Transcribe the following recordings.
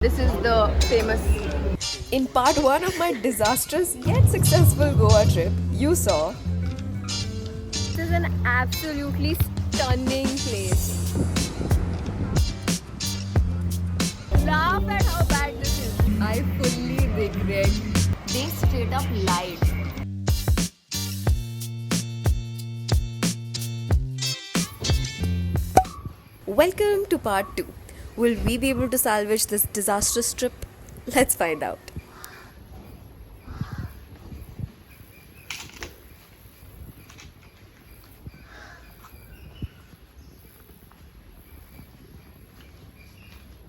This is the famous. In part 1 of my disastrous yet successful Goa trip, you saw This is an absolutely stunning place. Laugh at how bad this is. I fully regret. They straight up lied. welcome to part 2. Will we be able to salvage this disastrous trip? Let's find out.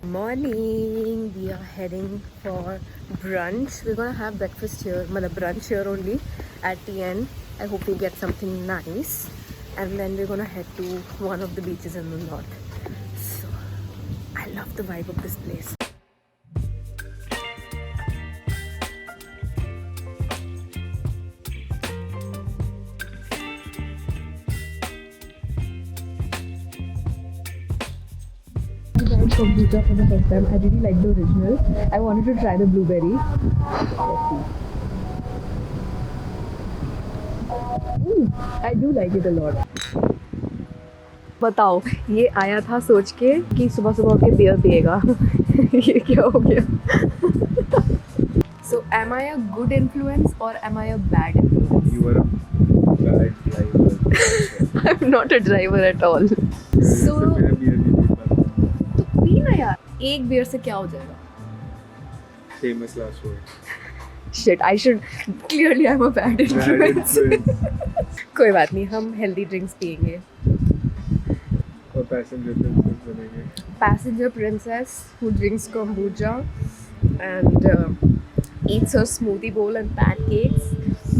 Morning, we are heading for brunch. We're gonna have breakfast here, brunch here only at the end. I hope we get something nice, and then we're gonna head to one of the beaches in the north. So I love the vibe of this place. Tried kombucha for the first time. I really like the original. I wanted to try the blueberry. I do like it a lot. बताओ, ये आया था सोच के कि सुबह सुबह उठ के बियर पिएगा. ये क्या हो गया? So am I a good influence or am I a bad influence? You are a bad driver. I'm not a driver at all. So मैं बियर भी पी पाता हूँ. तो पीना यार. एक बियर से क्या हो जाएगा? Famous last word. Shit, I should. Clearly I'm a bad Bad influence. influence. कोई बात नहीं, हम healthy drinks पियेंगे. और passenger princess बनेंगे. Passenger princess who drinks kombucha and eats her smoothie bowl and pancakes.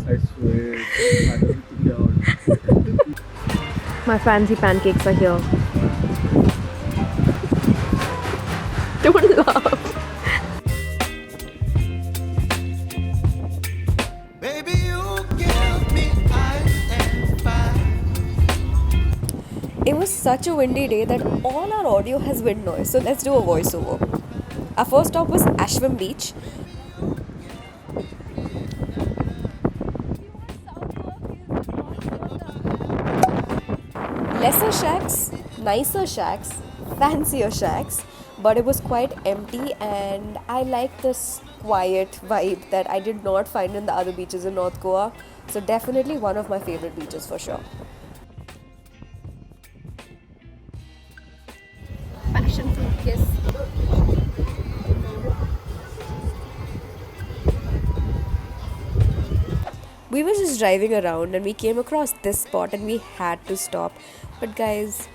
I swear. I don't think क्या order. My fancy pancakes are here. Don't laugh. Baby, you give me ice and fire. It was such a windy day that all our audio has wind noise. So let's do a voiceover. Our first stop was Ashwam Beach. Lesser shacks, nicer shacks, fancier shacks, but it was quite empty and I like this quiet vibe that I did not find in the other beaches in North Goa. So definitely one of my favorite beaches for sure. Passion fruit kiss. We were just driving around and we came across this spot and we had to stop. But guys,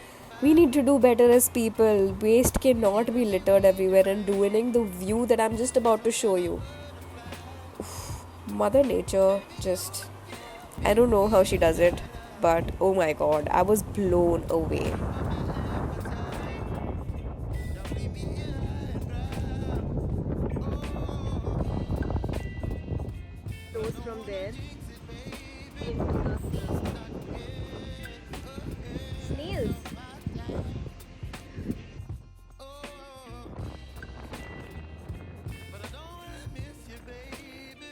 we need to do better as people. Waste cannot be littered everywhere and ruining the view that I'm just about to show you. Mother Nature just, I don't know how she does it, but oh my god, I was blown away. Goes from there into the sea. Snails. But I don't wanna miss you, baby.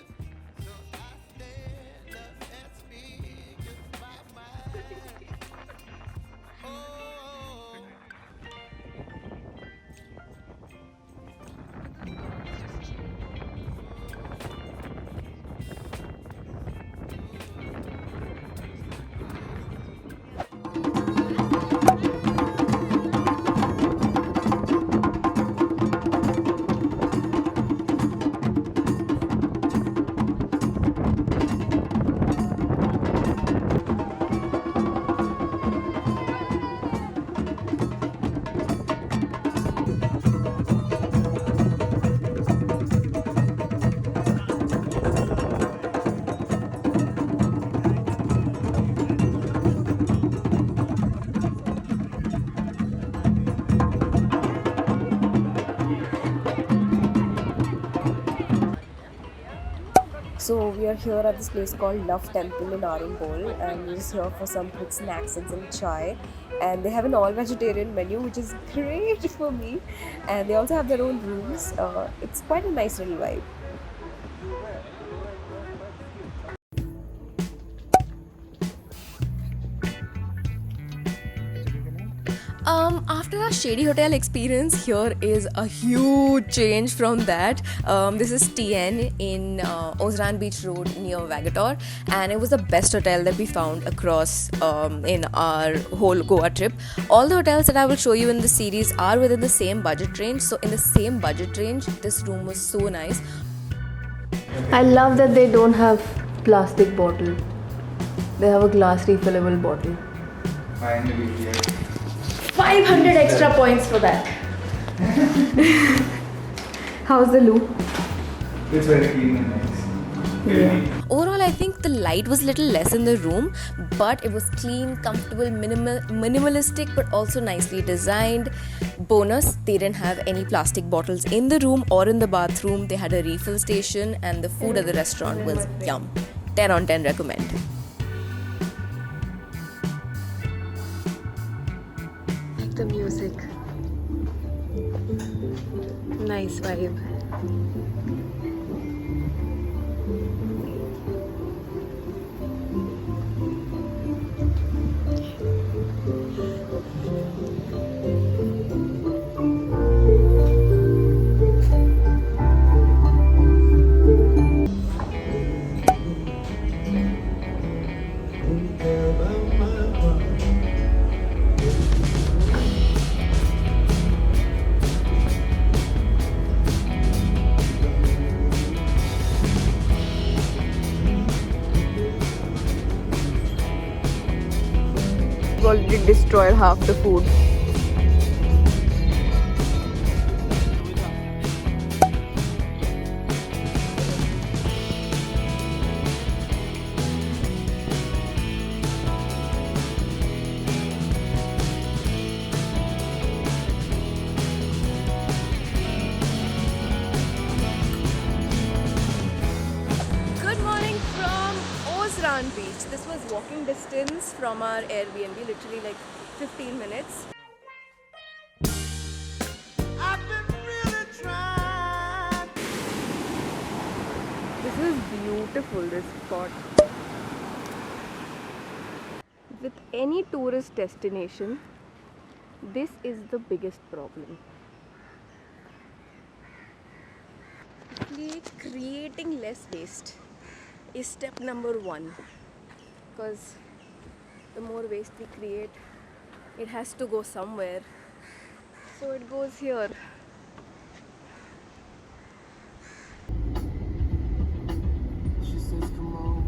So I stand up and speak about my oh. So we are here at this place called Love Temple in Arambol and we're just here for some quick snacks and some chai. and they have an all vegetarian menu, which is great for me. And they also have their own rooms. It's quite a nice little vibe. After our shady hotel experience, here is a huge change from that. This is TN in Ozran Beach Road near Vagator, and it was the best hotel that we found across in our whole Goa trip. All the hotels that I will show you in this series are within the same budget range. So in the same budget range, this room was so nice. I love that they don't have plastic bottle. They have a glass refillable bottle. Finally, yes. 500 extra points for that. How's the loo? It's very clean and nice. Yeah. Overall, I think the light was a little less in the room, but it was clean, comfortable, minimalistic, but also nicely designed. Bonus, they didn't have any plastic bottles in the room or in the bathroom. They had a refill station, and the food at the restaurant was yum. 10 on 10 recommend. The music. Nice vibe. Already destroyed half the food. Good morning from Ozran Beach. This was walking distance from our Airbnb, literally like 15 minutes. I've been really trying. This is beautiful, this spot. With any tourist destination, this is the biggest problem. Actually, creating less waste is step number 1, because the more waste we create, it has to go somewhere, so it goes here. She says, come on,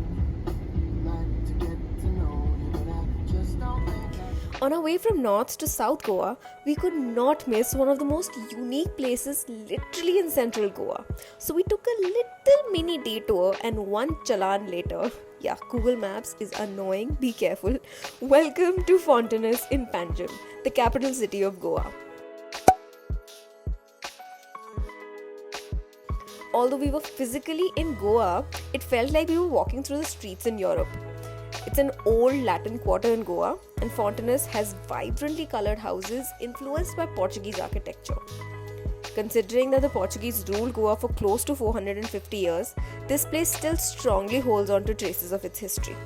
like to get to know you, but I just don't think I On our way from North to South Goa, we could not miss one of the most unique places literally in central Goa. So we took a little mini detour, and one chalan later, yeah, Google Maps is annoying, be careful. Welcome to Fontaines in Panjim, the capital city of Goa. Although we were physically in Goa, it felt like we were walking through the streets in Europe. It's an old Latin quarter in Goa, and Fontaines has vibrantly colored houses influenced by Portuguese architecture. Considering that the Portuguese ruled Goa for close to 450 years, this place still strongly holds on to traces of its history.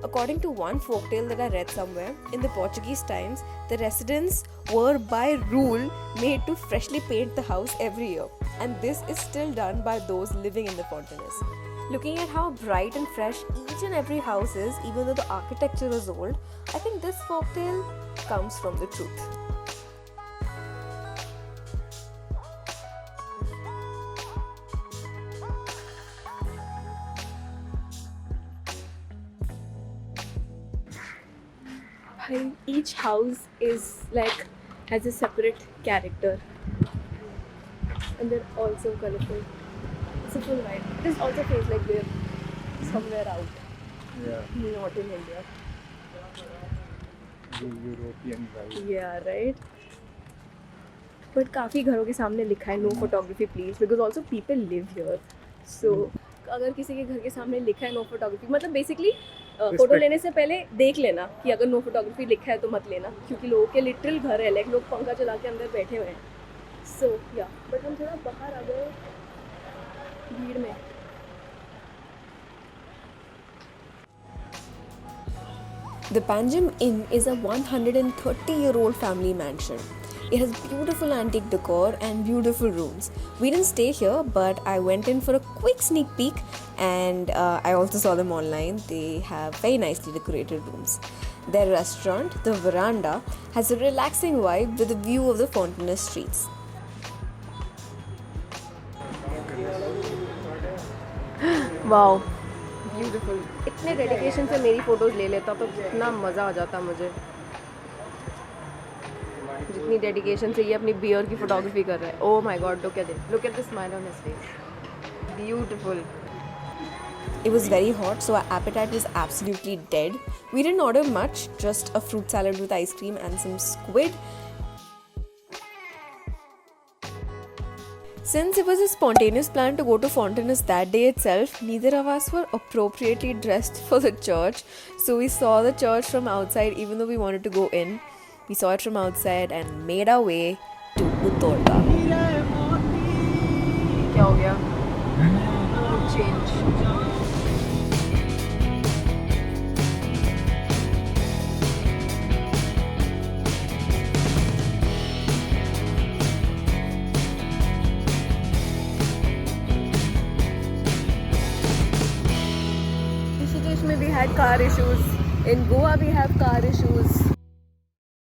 According to one folktale that I read somewhere, in the Portuguese times, the residents were by rule made to freshly paint the house every year, and this is still done by those living in the Fontaines. Looking at how bright and fresh each and every house is, even though the architecture is old, I think this folktale comes from the truth. Each house is like has a separate character, and they're also colorful. It's a full vibe. This also feels like we're somewhere out, Yeah, not in India. the European vibe. Yeah, right. But काफी घरों के सामने लिखा है no photography please, because also people live here. So अगर किसी के घर के सामने लिखा है no photography, मतलब basically फोटो लेने से पहले देख लेना कि अगर नो फोटोग्राफी लिखा है तो मत लेना, क्योंकि लोगों के लिटरल घर है, लाइक लोग पंखा चला के अंदर बैठे हुए हैं. सो या बट हम थोड़ा बाहर आ गए भीड़ में. The Panjim Inn is a 130-year-old family mansion. It has beautiful antique decor and beautiful rooms. We didn't stay here, but I went in for a quick sneak peek, and I also saw them online. They have very nicely decorated rooms. Their restaurant, the Veranda, has a relaxing vibe with a view of the Fontenay streets. Wow. Beautiful. इतने dedication से मेरी photos ले लेता तो कितना मज़ा आ जाता मुझे, जितनी डेडिकेशन से ये अपनी बियर की फ़ोटोग्राफी कर रहा है. Oh my God, look at it, look at the smile on his face. Beautiful. It was very hot, so our appetite was absolutely dead. We didn't order much, just a fruit salad with ice cream and some squid. Since it was a spontaneous plan to go to Fontenay that day itself, neither of us were appropriately dressed for the church. So we saw the church from outside, even though we wanted to go in. We saw it from outside and made our way to Uttorda. क्या हो गया? Change. We had car issues. In Goa we have car issues.